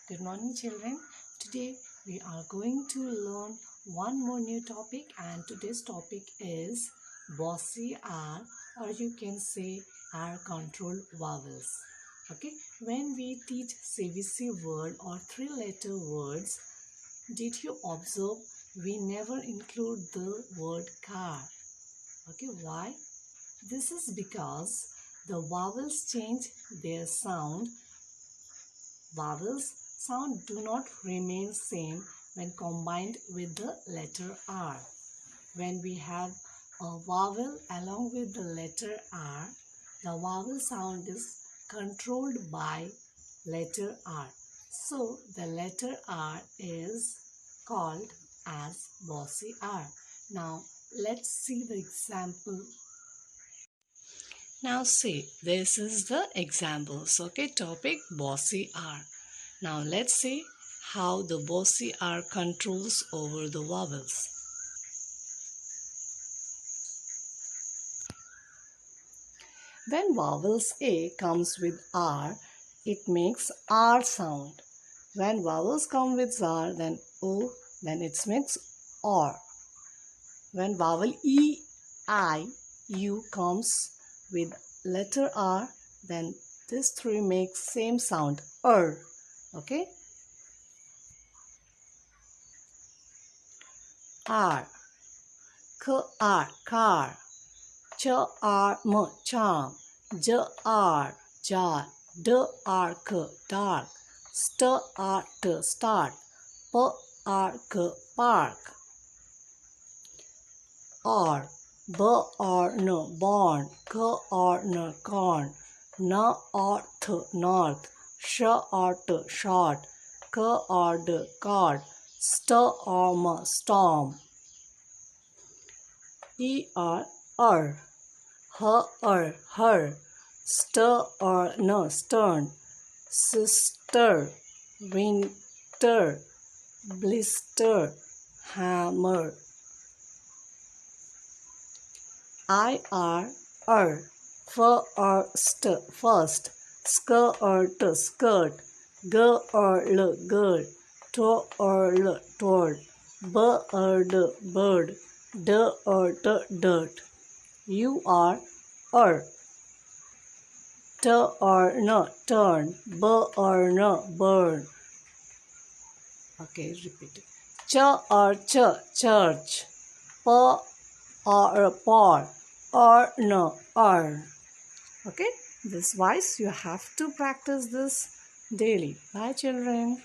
Good morning, children. Today we are going to learn one more new topic, and today's topic is Bossy R, or you can say R control vowels. Okay, when we teach CVC word or three-letter words, did you observe we never include the word car? Okay, why? This is because the vowels change their sound. Vowels sound do not remain same when combined with the letter R. When we have a vowel along with the letter R, the vowel sound is controlled by letter R. So the letter R is called as Bossy R. Now let's see the example. Now see, this is the examples. Okay, topic Bossy R. Now let's see how the Bossy R controls over the vowels. When vowels A comes with R, it makes R sound. When vowels come with R, then O, then it makes OR. When vowel E, I, U comes with letter R, then these three make same sound, Okay? R, K-R, car. Ch-R-M, charm. J-R, jar. D-R-K, dark. St-R-T, start. P-R-K, park. R, B-R-N, born. K-R-N, corn. N-R-Th, north. Sh-R-T, short. K-R-D, cord. St-R-M, storm. E-R, her, no, stern, sister, winter, blister, hammer. First, skirt, skirt, girl, girl, told, told, bird, dirt. You are turn, turn, burn. Okay, repeat it. Church. Paw, earn. Okay, this wise you have to practice this daily. Bye, children.